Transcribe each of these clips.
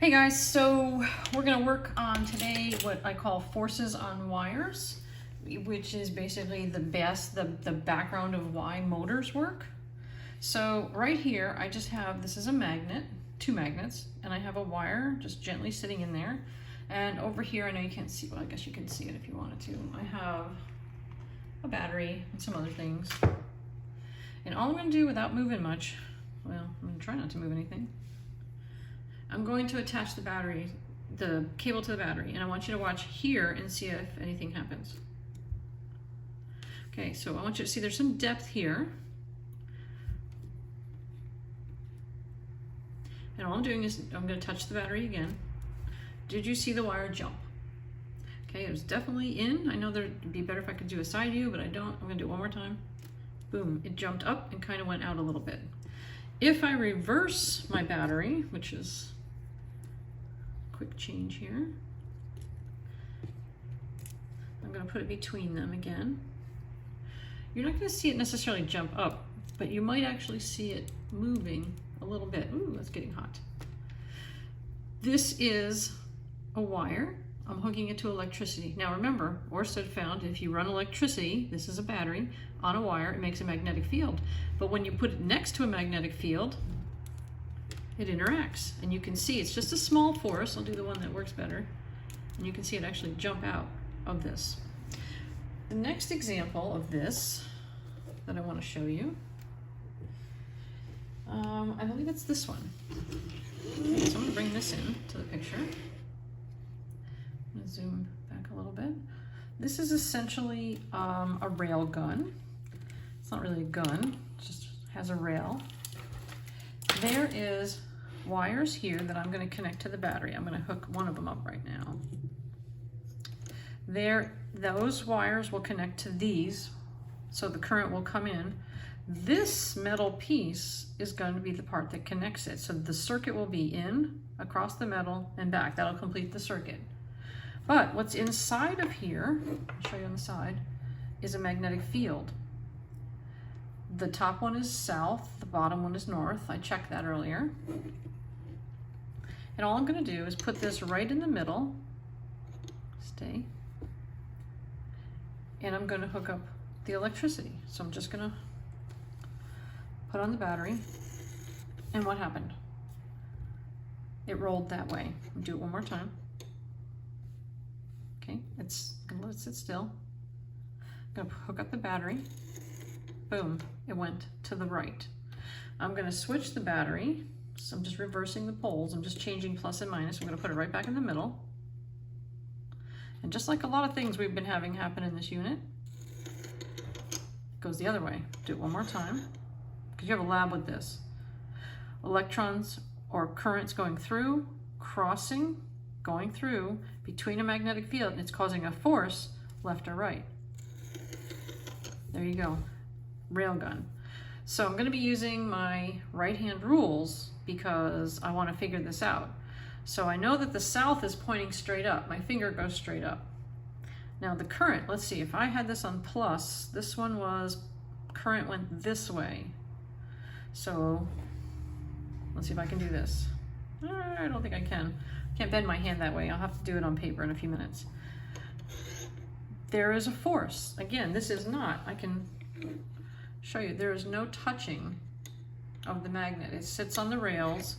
Hey guys, so we're going to work on today what I call forces on wires, which is basically the background of why motors work. So right here, I just have, this is a magnet, two magnets, and I have a wire just gently sitting in there. And over here, I know you can't see, well, I guess you can see it if you wanted to. I have a battery and some other things. And all I'm going to do without moving much, well, I'm going to try not to move anything. I'm going to attach the cable to the battery, and I want you to watch here and see if anything happens. Okay, so I want you to see there's some depth here. And all I'm doing is I'm going to touch the battery again. Did you see the wire jump? Okay, it was definitely in. I know there'd be better if I could do a side view, but I don't. I'm going to do it one more time. Boom, it jumped up and kind of went out a little bit. If I reverse my battery, which is quick change here, I'm going to put it between them again. You're not going to see it necessarily jump up, but you might actually see it moving a little bit. Ooh, that's getting hot. This is a wire. I'm hooking it to electricity. Now remember, Oersted found if you run electricity, this is a battery, on a wire, it makes a magnetic field. But when you put it next to a magnetic field, it interacts. And you can see it's just a small force. I'll do the one that works better. And you can see it actually jump out of this. The next example of this that I want to show you, I believe it's this one. Okay, so I'm going to bring this in to the picture. I'm going to zoom back a little bit. This is essentially a rail gun. It's not really a gun, it just has a rail. There is wires here that I'm going to connect to the battery. I'm going to hook one of them up right now. Those wires will connect to these, so the current will come in. This metal piece is going to be the part that connects it. So the circuit will be in, across the metal, and back. That'll complete the circuit. But what's inside of here, I'll show you on the side, is a magnetic field. The top one is south, the bottom one is north. I checked that earlier. And all I'm going to do is put this right in the middle. Stay. And I'm going to hook up the electricity. So I'm just going to put on the battery. And what happened? It rolled that way. I'll do it one more time. Okay, it's going to let it sit still. I'm going to hook up the battery. Boom, it went to the right. I'm going to switch the battery. So I'm just reversing the poles. I'm just changing plus and minus. I'm going to put it right back in the middle. And just like a lot of things we've been having happen in this unit, it goes the other way. Do it one more time, because you have a lab with this. Electrons or currents going through, crossing, going through between a magnetic field, and it's causing a force left or right. There you go, railgun. So I'm going to be using my right-hand rules because I want to figure this out. So I know that the south is pointing straight up. My finger goes straight up. Now the current, let's see, if I had this on plus, this one was, current went this way. So let's see if I can do this. I don't think I can. I can't bend my hand that way. I'll have to do it on paper in a few minutes. There is a force. Again, this is not, I can show you, there is no touching of the magnet. It sits on the rails,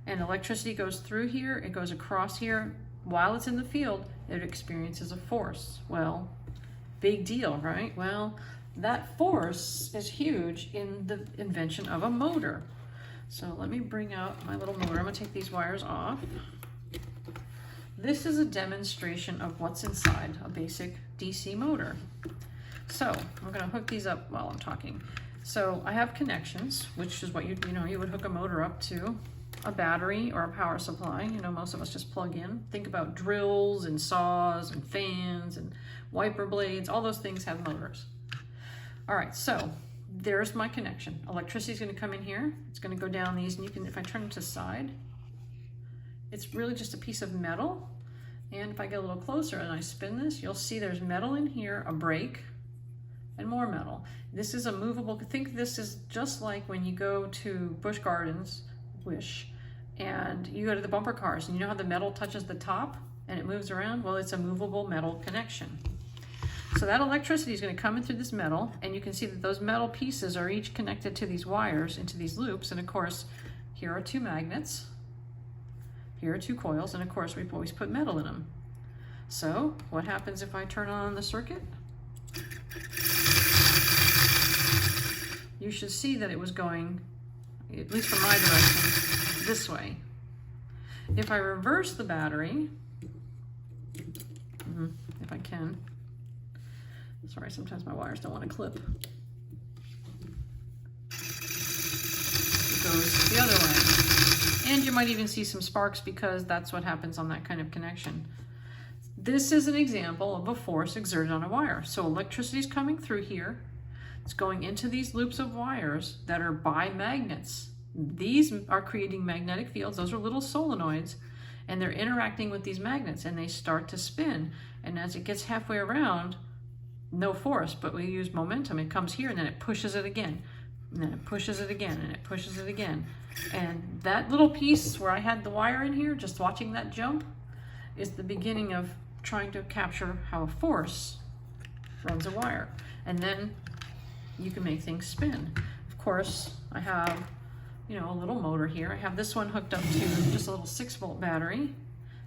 and electricity goes through here, it goes across here. While it's in the field, it experiences a force. Well, big deal, right? Well, that force is huge in the invention of a motor. So let me bring out my little motor. I'm going to take these wires off. This is a demonstration of what's inside a basic DC motor. So I'm going to hook these up while I'm talking. So I have connections, which is what you would hook a motor up to. A battery or a power supply. You know, most of us just plug in. Think about drills and saws and fans and wiper blades. All those things have motors. All right, so there's my connection. Electricity is going to come in here. It's going to go down these, and you can, if I turn it to the side, it's really just a piece of metal. And if I get a little closer and I spin this, you'll see there's metal in here, a brake, and more metal. This is a movable, think this is just like when you go to Busch Gardens, and you go to the bumper cars, and you know how the metal touches the top and it moves around? Well, it's a movable metal connection. So that electricity is going to come in through this metal, and you can see that those metal pieces are each connected to these wires into these loops. And of course, here are 2 magnets, here are 2 coils, and of course we've always put metal in them. So what happens if I turn on the circuit? You should see that it was going, at least from my direction, this way. If I reverse the battery, if I can, sorry, sometimes my wires don't want to clip. It goes the other way. And you might even see some sparks because that's what happens on that kind of connection. This is an example of a force exerted on a wire. So electricity is coming through here. It's going into these loops of wires that are by magnets. These are creating magnetic fields. Those are little solenoids, and they're interacting with these magnets, and they start to spin. And as it gets halfway around, no force, but we use momentum. It comes here, and then it pushes it again, and then it pushes it again, and it pushes it again. And that little piece where I had the wire in here, just watching that jump, is the beginning of trying to capture how a force runs a wire. And then you can make things spin. Of course, I have, you know, a little motor here. I have this one hooked up to just a little 6-volt battery.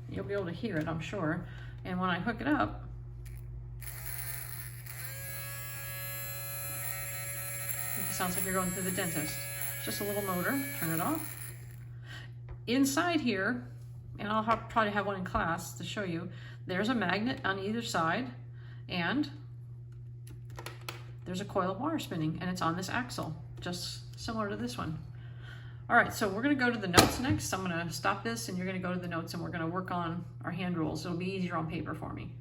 You'll be able to hear it, I'm sure. And when I hook it up, it sounds like you're going through the dentist. Just a little motor. Turn it off. Inside here, and I'll probably have one in class to show you, there's a magnet on either side, and there's a coil of wire spinning, and it's on this axle, just similar to this one. All right, so we're gonna go to the notes next. I'm gonna stop this, and you're gonna go to the notes, and we're gonna work on our hand rules. It'll be easier on paper for me.